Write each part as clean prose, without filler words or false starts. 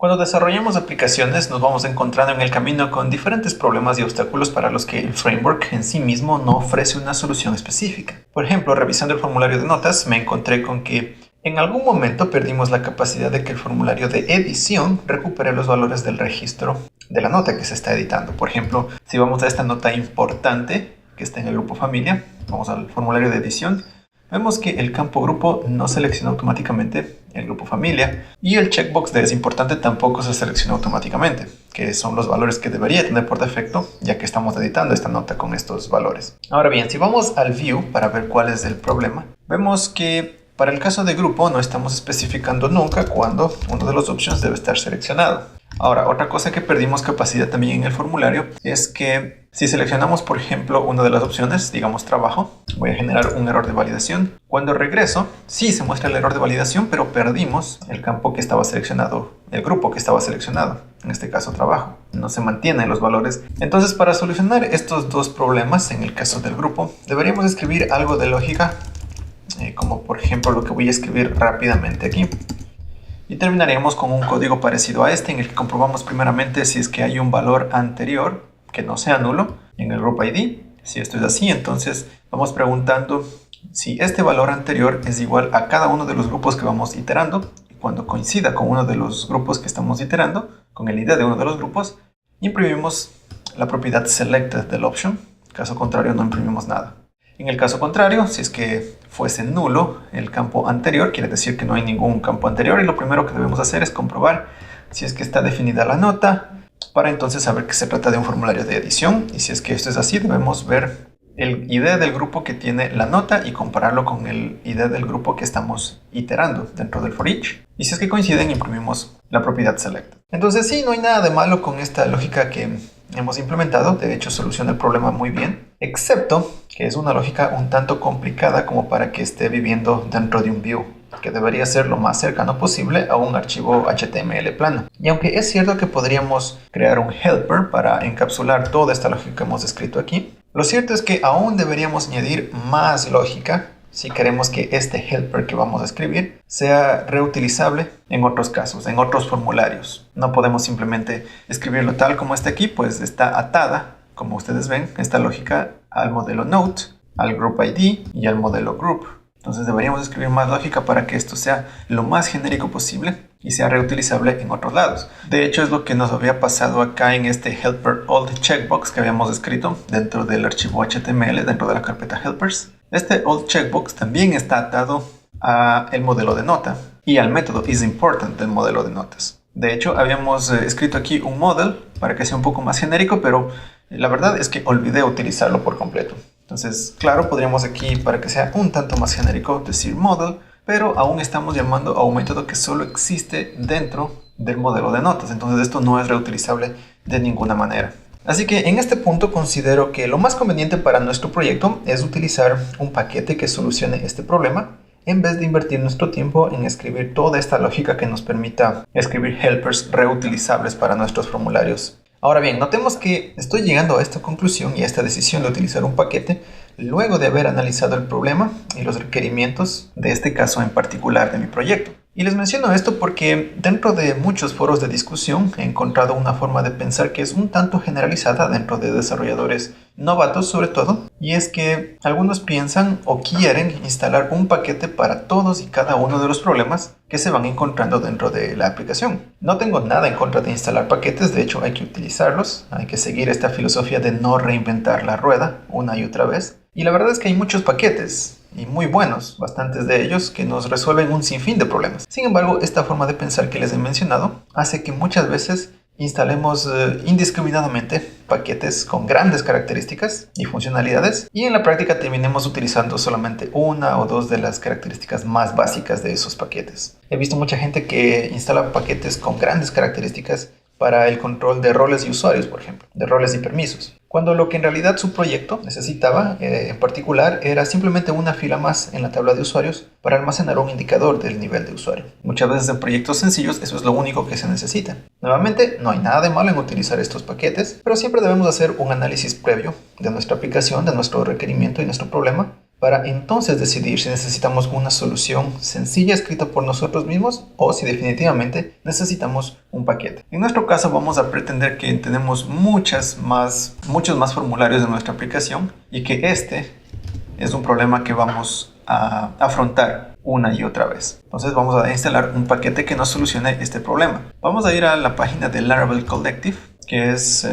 Cuando desarrollamos aplicaciones nos vamos encontrando en el camino con diferentes problemas y obstáculos para los que el framework en sí mismo no ofrece una solución específica. Por ejemplo, revisando el formulario de notas me encontré con que en algún momento perdimos la capacidad de que el formulario de edición recupere los valores del registro de la nota que se está editando. Por ejemplo, si vamos a esta nota importante que está en el grupo familia, vamos al formulario de edición, vemos que el campo grupo no selecciona automáticamente el grupo familia y el checkbox de es importante tampoco se selecciona automáticamente, que son los valores que debería tener por defecto ya que estamos editando esta nota con estos valores. Ahora bien, si vamos al view para ver cuál es el problema, vemos que para el caso de grupo no estamos especificando nunca cuándo uno de los options debe estar seleccionado. Ahora, otra cosa que perdimos capacidad también en el formulario es que si seleccionamos, por ejemplo, una de las opciones, digamos trabajo, voy a generar un error de validación. Cuando regreso, sí se muestra el error de validación, pero perdimos el campo que estaba seleccionado, el grupo que estaba seleccionado, en este caso trabajo. No se mantienen los valores. Entonces, para solucionar estos dos problemas, en el caso del grupo, deberíamos escribir algo de lógica, como por ejemplo lo que voy a escribir rápidamente aquí. Y terminaríamos con un código parecido a este en el que comprobamos primeramente si es que hay un valor anterior que no sea nulo en el group ID. Si esto es así, entonces vamos preguntando si este valor anterior es igual a cada uno de los grupos que vamos iterando. Y cuando coincida con uno de los grupos que estamos iterando, con el ID de uno de los grupos, imprimimos la propiedad selected del option. Caso contrario, no imprimimos nada. En el caso contrario, si es que fuese nulo el campo anterior, quiere decir que no hay ningún campo anterior y lo primero que debemos hacer es comprobar si es que está definida la nota para entonces saber que se trata de un formulario de edición y si es que esto es así debemos ver el ID del grupo que tiene la nota y compararlo con el ID del grupo que estamos iterando dentro del for each y si es que coinciden imprimimos la propiedad select. Entonces sí, no hay nada de malo con esta lógica que hemos implementado, de hecho soluciona el problema muy bien, excepto que es una lógica un tanto complicada como para que esté viviendo dentro de un view, que debería ser lo más cercano posible a un archivo HTML plano. Y aunque es cierto que podríamos crear un helper para encapsular toda esta lógica que hemos escrito aquí, lo cierto es que aún deberíamos añadir más lógica si queremos que este helper que vamos a escribir sea reutilizable en otros casos, en otros formularios. No podemos simplemente escribirlo tal como está aquí, pues está atada, como ustedes ven, esta lógica al modelo Note, al Group ID y al modelo Group. Entonces deberíamos escribir más lógica para que esto sea lo más genérico posible y sea reutilizable en otros lados. De hecho es lo que nos había pasado acá en este helper old checkbox que habíamos escrito dentro del archivo HTML, dentro de la carpeta helpers. Este old checkbox también está atado al modelo de nota y al método isImportant del modelo de notas. De hecho habíamos escrito aquí un model para que sea un poco más genérico, pero la verdad es que olvidé utilizarlo por completo. Entonces, claro, podríamos aquí, para que sea un tanto más genérico, decir model, pero aún estamos llamando a un método que solo existe dentro del modelo de notas. Entonces esto no es reutilizable de ninguna manera. Así que en este punto considero que lo más conveniente para nuestro proyecto es utilizar un paquete que solucione este problema en vez de invertir nuestro tiempo en escribir toda esta lógica que nos permita escribir helpers reutilizables para nuestros formularios. Ahora bien, notemos que estoy llegando a esta conclusión y a esta decisión de utilizar un paquete luego de haber analizado el problema y los requerimientos de este caso en particular de mi proyecto. Y les menciono esto porque dentro de muchos foros de discusión he encontrado una forma de pensar que es un tanto generalizada dentro de desarrolladores novatos sobre todo, y es que algunos piensan o quieren instalar un paquete para todos y cada uno de los problemas que se van encontrando dentro de la aplicación. No tengo nada en contra de instalar paquetes, de hecho hay que utilizarlos, hay que seguir esta filosofía de no reinventar la rueda una y otra vez. Y la verdad es que hay muchos paquetes, y muy buenos, bastantes de ellos, que nos resuelven un sinfín de problemas. Sin embargo, esta forma de pensar que les he mencionado hace que muchas veces instalemos indiscriminadamente paquetes con grandes características y funcionalidades y en la práctica terminemos utilizando solamente una o dos de las características más básicas de esos paquetes. He visto mucha gente que instala paquetes con grandes características para el control de roles y usuarios, por ejemplo, de roles y permisos, cuando lo que en realidad su proyecto necesitaba en particular era simplemente una fila más en la tabla de usuarios para almacenar un indicador del nivel de usuario. Muchas veces en proyectos sencillos eso es lo único que se necesita. Nuevamente, no hay nada de malo en utilizar estos paquetes, pero siempre debemos hacer un análisis previo de nuestra aplicación, de nuestro requerimiento y nuestro problema para entonces decidir si necesitamos una solución sencilla escrita por nosotros mismos o si definitivamente necesitamos un paquete. En nuestro caso vamos a pretender que tenemos muchos más formularios en nuestra aplicación y que este es un problema que vamos a afrontar una y otra vez. Entonces vamos a instalar un paquete que nos solucione este problema. Vamos a ir a la página de Laravel Collective, que es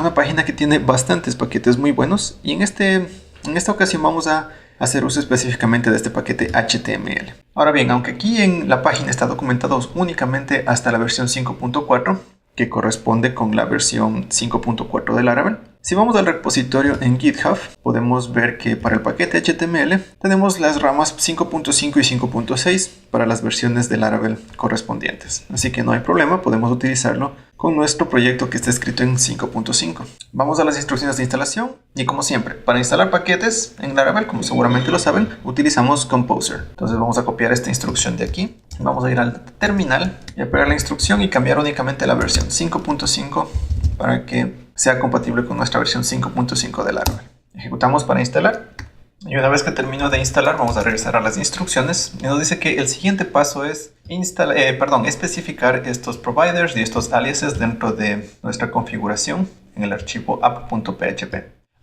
una página que tiene bastantes paquetes muy buenos, y en esta ocasión vamos a hacer uso específicamente de este paquete HTML. Ahora bien, aunque aquí en la página está documentado únicamente hasta la versión 5.4, que corresponde con la versión 5.4 de Laravel, si vamos al repositorio en GitHub, podemos ver que para el paquete HTML tenemos las ramas 5.5 y 5.6 para las versiones de Laravel correspondientes. Así que no hay problema, podemos utilizarlo con nuestro proyecto que está escrito en 5.5. Vamos a las instrucciones de instalación y, como siempre, para instalar paquetes en Laravel, como seguramente lo saben, utilizamos Composer. Entonces vamos a copiar esta instrucción de aquí. Vamos a ir al terminal y a pegar la instrucción y cambiar únicamente la versión 5.5 para que sea compatible con nuestra versión 5.5 de Laravel. Ejecutamos para instalar. Y una vez que termino de instalar, vamos a regresar a las instrucciones. Y nos dice que el siguiente paso es especificar estos providers y estos aliases dentro de nuestra configuración en el archivo app.php.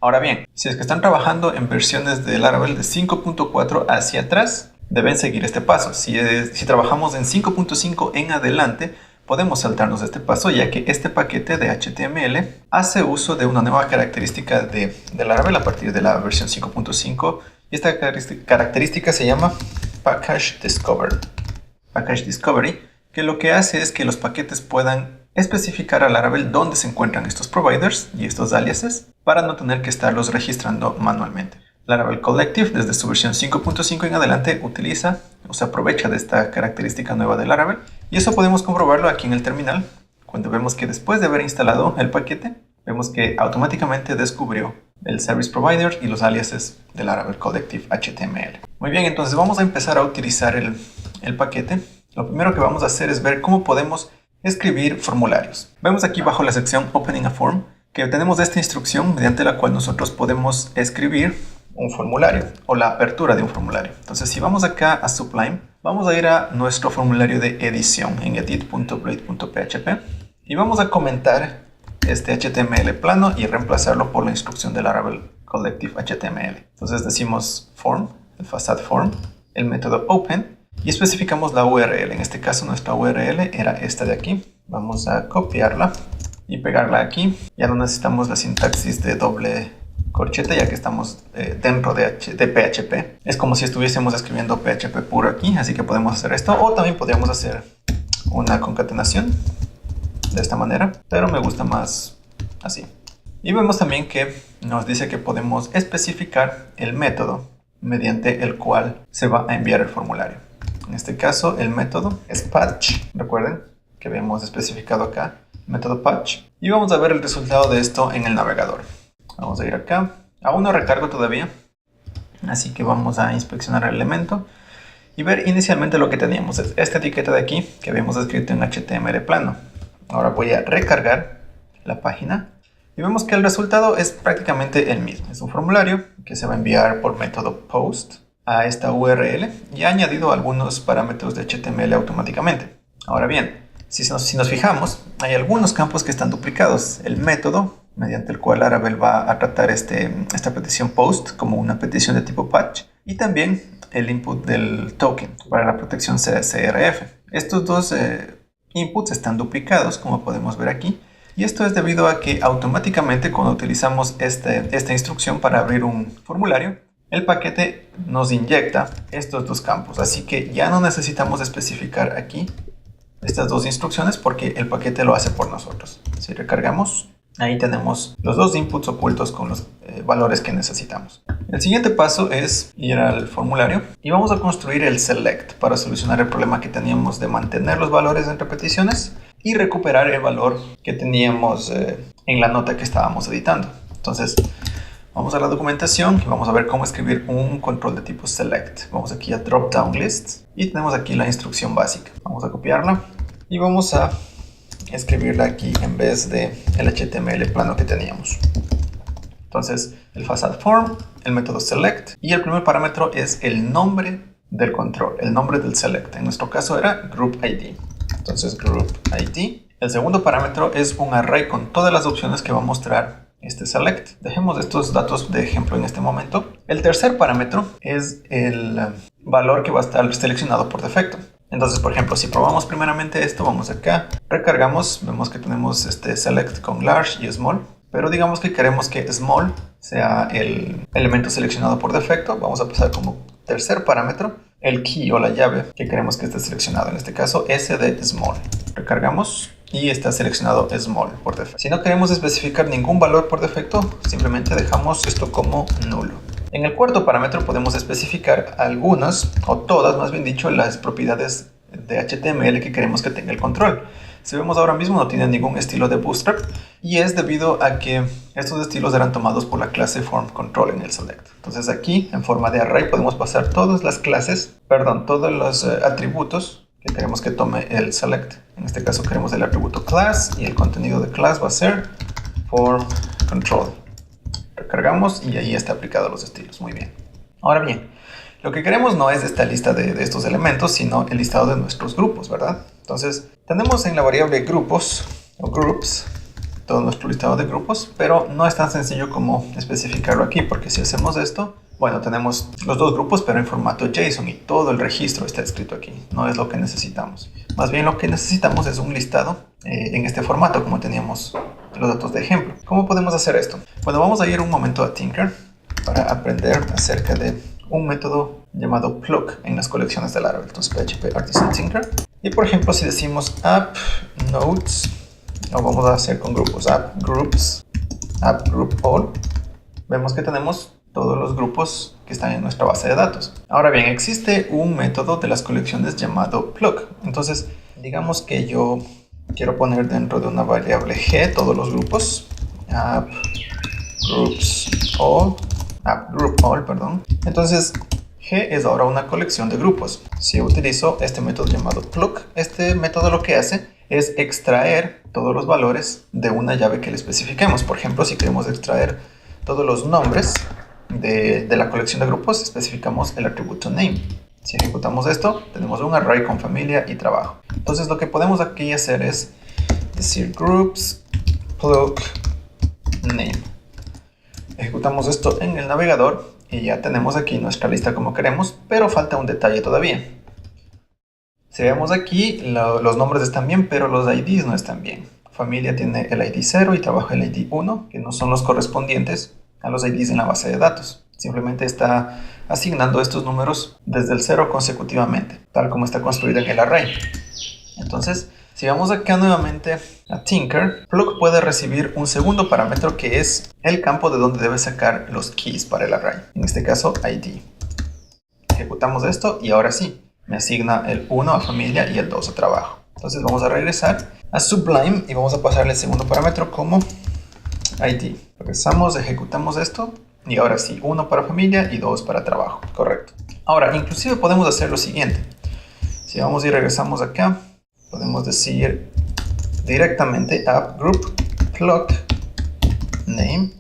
Ahora bien, si es que están trabajando en versiones de Laravel de 5.4 hacia atrás, deben seguir este paso. Si trabajamos en 5.5 en adelante, podemos saltarnos este paso, ya que este paquete de HTML hace uso de una nueva característica de Laravel a partir de la versión 5.5, y esta característica se llama Package Discovery, que lo que hace es que los paquetes puedan especificar a Laravel dónde se encuentran estos providers y estos aliases para no tener que estarlos registrando manualmente. Laravel Collective, desde su versión 5.5 en adelante, se aprovecha de esta característica nueva de Laravel, y eso podemos comprobarlo aquí en el terminal, cuando vemos que después de haber instalado el paquete, vemos que automáticamente descubrió el Service Provider y los aliases de Laravel Collective HTML. Muy bien, entonces vamos a empezar a utilizar el paquete. Lo primero que vamos a hacer es ver cómo podemos escribir formularios. Vemos aquí bajo la sección Opening a Form que tenemos esta instrucción mediante la cual nosotros podemos escribir un formulario o la apertura de un formulario. Entonces, si vamos acá a Sublime, vamos a ir a nuestro formulario de edición en edit.blade.php y vamos a comentar este HTML plano y reemplazarlo por la instrucción de Laravel Collective HTML. Entonces decimos form, el facade form, el método open y especificamos la URL. En este caso nuestra URL era esta de aquí. Vamos a copiarla y pegarla aquí. Ya no necesitamos la sintaxis de doble corchete, ya que estamos dentro de PHP. Es como si estuviésemos escribiendo PHP puro aquí, así que podemos hacer esto, o también podríamos hacer una concatenación de esta manera, pero me gusta más así. Y vemos también que nos dice que podemos especificar el método mediante el cual se va a enviar el formulario. En este caso el método es patch, recuerden que habíamos especificado acá el método patch, y vamos a ver el resultado de esto en el navegador. Vamos a ir acá. Aún no recargo todavía, así que vamos a inspeccionar el elemento y ver inicialmente lo que teníamos. Es esta etiqueta de aquí que habíamos escrito en HTML plano. Ahora voy a recargar la página y vemos que el resultado es prácticamente el mismo. Es un formulario que se va a enviar por método post a esta URL y ha añadido algunos parámetros de HTML automáticamente. Ahora bien, si nos fijamos, hay algunos campos que están duplicados. El método mediante el cual Laravel va a tratar esta petición post como una petición de tipo patch, y también el input del token para la protección CRF. Estos dos inputs están duplicados, como podemos ver aquí, y esto es debido a que automáticamente cuando utilizamos esta instrucción para abrir un formulario, el paquete nos inyecta estos dos campos, así que ya no necesitamos especificar aquí estas dos instrucciones porque el paquete lo hace por nosotros. Si recargamos, ahí tenemos los dos inputs ocultos con los valores que necesitamos. El siguiente paso es ir al formulario y vamos a construir el select para solucionar el problema que teníamos de mantener los valores en repeticiones y recuperar el valor que teníamos en la nota que estábamos editando. Entonces vamos a la documentación y vamos a ver cómo escribir un control de tipo select. Vamos aquí a drop down list y tenemos aquí la instrucción básica. Vamos a copiarla y vamos a escribirla aquí en vez de el HTML plano que teníamos. Entonces, el facade form, el método select y el primer parámetro es el nombre del control, el nombre del select. En nuestro caso era group ID. Entonces, group ID. El segundo parámetro es un array con todas las opciones que va a mostrar este select. Dejemos estos datos de ejemplo en este momento. El tercer parámetro es el valor que va a estar seleccionado por defecto. Entonces, por ejemplo, si probamos primeramente esto, vamos acá, recargamos, vemos que tenemos este select con large y small, pero digamos que queremos que small sea el elemento seleccionado por defecto. Vamos a pasar como tercer parámetro el key o la llave que queremos que esté seleccionado, en este caso S de small. Recargamos y está seleccionado small por defecto. Si no queremos especificar ningún valor por defecto, simplemente dejamos esto como nulo. En el cuarto parámetro podemos especificar algunas, o todas más bien dicho, las propiedades de HTML que queremos que tenga el control. Si vemos ahora mismo no tiene ningún estilo de Bootstrap y es debido a que estos estilos eran tomados por la clase FormControl en el select. Entonces aquí en forma de array podemos pasar todas las clases, todos los atributos que queremos que tome el select. En este caso queremos el atributo class y el contenido de class va a ser FormControl. Recargamos y ahí está aplicado los estilos. Muy bien. Ahora bien, lo que queremos no es esta lista de estos elementos, sino el listado de nuestros grupos, ¿verdad? Entonces, tenemos en la variable grupos o groups todo nuestro listado de grupos, pero no es tan sencillo como especificarlo aquí, porque si hacemos esto, bueno, tenemos los dos grupos, pero en formato JSON y todo el registro está escrito aquí. No es lo que necesitamos. Más bien lo que necesitamos es un listado en este formato, como teníamos los datos de ejemplo. ¿Cómo podemos hacer esto? Bueno, vamos a ir un momento a Tinker para aprender acerca de un método llamado plug en las colecciones de Laravel. Entonces, PHP Artisan Tinker. Y por ejemplo, si decimos app nodes, lo vamos a hacer con grupos, app groups, app group all, vemos que tenemos todos los grupos que están en nuestra base de datos. Ahora bien, existe un método de las colecciones llamado plug. Entonces, digamos que yo quiero poner dentro de una variable g todos los grupos, app group all, perdón. Entonces, g es ahora una colección de grupos. Si utilizo este método llamado plug, este método lo que hace es extraer todos los valores de una llave que le especifiquemos. Por ejemplo, si queremos extraer todos los nombres de la colección de grupos, especificamos el atributo name. Si ejecutamos esto, tenemos un array con familia y trabajo. Entonces lo que podemos aquí hacer es decir groups plug name. Ejecutamos esto en el navegador y ya tenemos aquí nuestra lista como queremos, pero falta un detalle todavía. Si vemos aquí, los nombres están bien, pero los IDs no están bien. Familia tiene el ID 0 y trabajo el ID 1, que no son los correspondientes a los IDs en la base de datos. Simplemente está asignando estos números desde el 0 consecutivamente, tal como está construido en el array. Entonces, si vamos acá nuevamente a Tinker, plug puede recibir un segundo parámetro que es el campo de donde debe sacar los keys para el array. En este caso, ID. Ejecutamos esto y ahora sí, me asigna el 1 a familia y el 2 a trabajo. Entonces vamos a regresar a Sublime y vamos a pasarle el segundo parámetro como ID. Regresamos, ejecutamos esto y ahora sí, 1 para familia y 2 para trabajo. Correcto. Ahora, inclusive podemos hacer lo siguiente. Si vamos y regresamos acá, podemos decir directamente app group plug name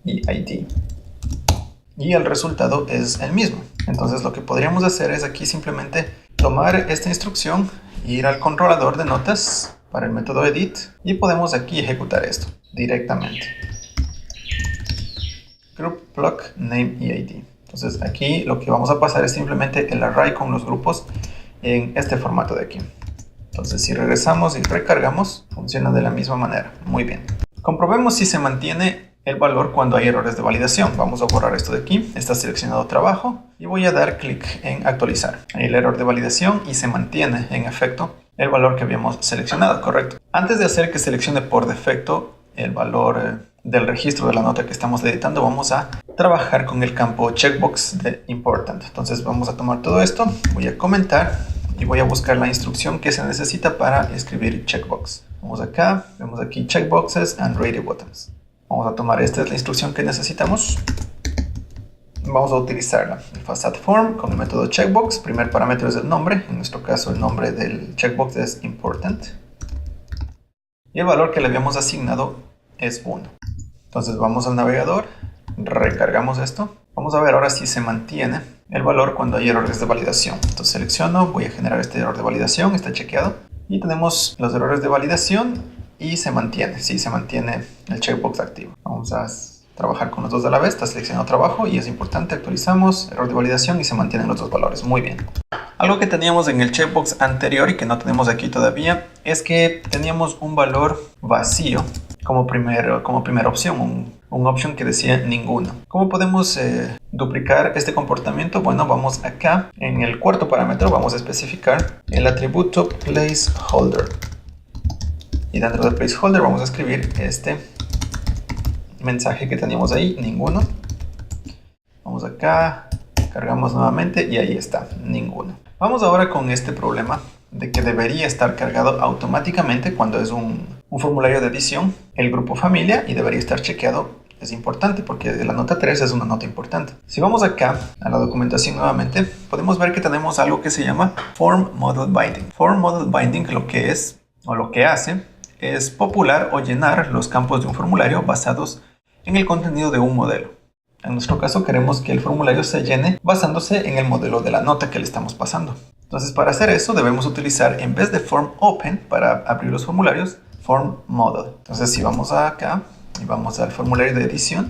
y ID. Y el resultado es el mismo. Entonces lo que podríamos hacer es aquí simplemente tomar esta instrucción, ir al controlador de notas para el método edit y podemos aquí ejecutar esto directamente. Group plug name y ID. Entonces aquí lo que vamos a pasar es simplemente el array con los grupos en este formato de aquí. Entonces si regresamos y recargamos, funciona de la misma manera. Muy bien. Comprobemos si se mantiene el valor cuando hay errores de validación. Vamos a borrar esto de aquí. Está seleccionado trabajo y voy a dar clic en actualizar. Hay el error de validación y se mantiene en efecto el valor que habíamos seleccionado, correcto. Antes de hacer que seleccione por defecto el valor del registro de la nota que estamos editando, vamos a trabajar con el campo checkbox de important. Entonces vamos a tomar todo esto, voy a comentar y voy a buscar la instrucción que se necesita para escribir checkbox. Vamos acá, vemos aquí checkboxes and radio buttons. Vamos a tomar, esta es la instrucción que necesitamos. Vamos a utilizarla. El facade form con el método checkbox. Primer parámetro es el nombre. En nuestro caso el nombre del checkbox es important. Y el valor que le habíamos asignado es 1. Entonces vamos al navegador, recargamos esto. Vamos a ver ahora si se mantiene el valor cuando hay errores de validación. Entonces selecciono, voy a generar este error de validación, está chequeado. Y tenemos los errores de validación y se mantiene, sí, se mantiene el checkbox activo. Vamos a trabajar con los dos a la vez, está seleccionado trabajo y es importante, actualizamos, error de validación y se mantienen los dos valores, muy bien. Algo que teníamos en el checkbox anterior y que no tenemos aquí todavía es que teníamos un valor vacío como primera opción, un option que decía ninguno. ¿Cómo podemos duplicar este comportamiento? Bueno, vamos acá en el cuarto parámetro, vamos a especificar el atributo placeholder. Y dentro del placeholder vamos a escribir este mensaje que teníamos ahí, ninguno. Vamos acá, cargamos nuevamente y ahí está, ninguno. Vamos ahora con este problema de que debería estar cargado automáticamente cuando es un formulario de edición, el grupo familia, y debería estar chequeado. Es importante porque la nota 3 es una nota importante. Si vamos acá a la documentación nuevamente, podemos ver que tenemos algo que se llama Form Model Binding. Form Model Binding lo que es, o lo que hace, es popular o llenar los campos de un formulario basados en el contenido de un modelo. En nuestro caso queremos que el formulario se llene basándose en el modelo de la nota que le estamos pasando. Entonces para hacer eso debemos utilizar, en vez de Form Open para abrir los formularios, Form Model. Entonces si vamos acá y vamos al formulario de edición,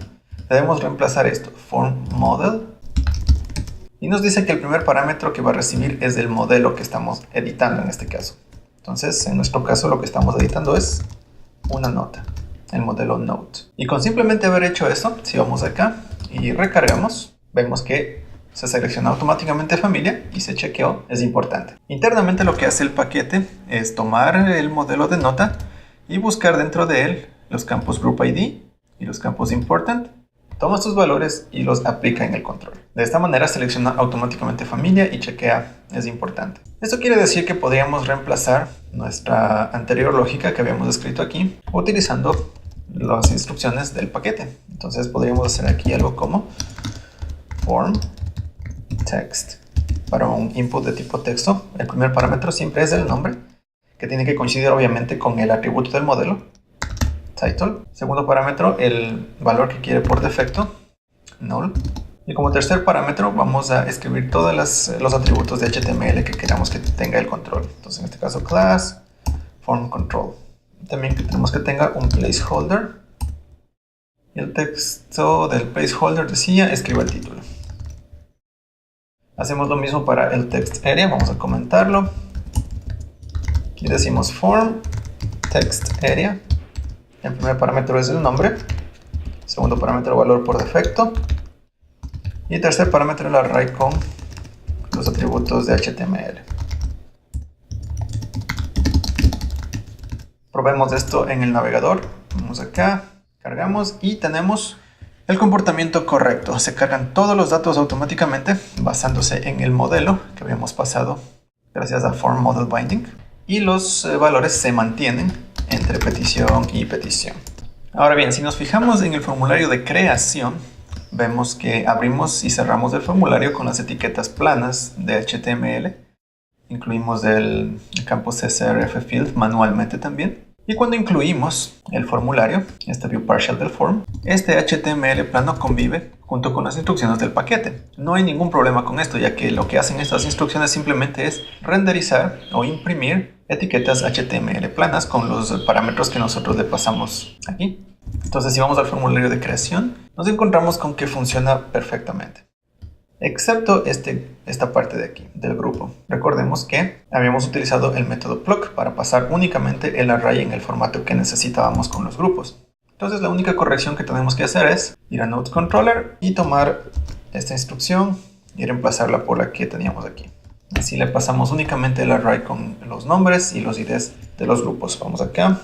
debemos reemplazar esto, Form Model. Y nos dice que el primer parámetro que va a recibir es el modelo que estamos editando en este caso. Entonces, en nuestro caso lo que estamos editando es una nota, el modelo Note. Y con simplemente haber hecho eso, si vamos acá y recargamos, vemos que se selecciona automáticamente familia y se chequeó, es importante. Internamente lo que hace el paquete es tomar el modelo de nota y buscar dentro de él los campos Group ID y los campos Important. Toma sus valores y los aplica en el control. De esta manera selecciona automáticamente familia y chequea, es importante. Esto quiere decir que podríamos reemplazar nuestra anterior lógica que habíamos escrito aquí utilizando las instrucciones del paquete. Entonces podríamos hacer aquí algo como form text. Para un input de tipo texto, el primer parámetro siempre es el nombre, que tiene que coincidir obviamente con el atributo del modelo, title. Segundo parámetro, el valor que quiere por defecto, null. Y como tercer parámetro vamos a escribir todos los atributos de HTML que queramos que tenga el control. Entonces en este caso class, form control. También tenemos que tenga un placeholder. Y el texto del placeholder decía escriba el título. Hacemos lo mismo para el text area, vamos a comentarlo. Aquí decimos form text area. El primer parámetro es el nombre. Segundo parámetro, valor por defecto. Y el tercer parámetro, el array con los atributos de HTML. Probemos esto en el navegador. Vamos acá, cargamos y tenemos el comportamiento correcto. Se cargan todos los datos automáticamente basándose en el modelo que habíamos pasado gracias a Form Model Binding. Y los valores se mantienen entre petición y petición. Ahora bien, si nos fijamos en el formulario de creación, vemos que abrimos y cerramos el formulario con las etiquetas planas de HTML. Incluimos el campo CSRF Field manualmente también. Y cuando incluimos el formulario, este view partial del form, este HTML plano convive junto con las instrucciones del paquete. No hay ningún problema con esto, ya que lo que hacen estas instrucciones simplemente es renderizar o imprimir etiquetas HTML planas con los parámetros que nosotros le pasamos aquí. Entonces, si vamos al formulario de creación, nos encontramos con que funciona perfectamente. Excepto esta parte de aquí, del grupo. Recordemos que habíamos utilizado el método pluck para pasar únicamente el array en el formato que necesitábamos con los grupos. Entonces la única corrección que tenemos que hacer es ir a Node Controller y tomar esta instrucción y reemplazarla por la que teníamos aquí. Así le pasamos únicamente el array con los nombres y los IDs de los grupos. Vamos acá,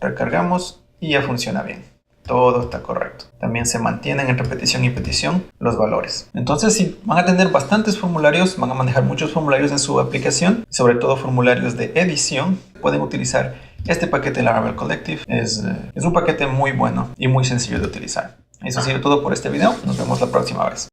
recargamos y ya funciona bien. Todo está correcto. También se mantienen entre petición y petición los valores. Entonces, si van a tener bastantes formularios, van a manejar muchos formularios en su aplicación, sobre todo formularios de edición, pueden utilizar este paquete Laravel Collective. Es un paquete muy bueno y muy sencillo de utilizar. Eso ha sido todo por este video. Nos vemos la próxima vez.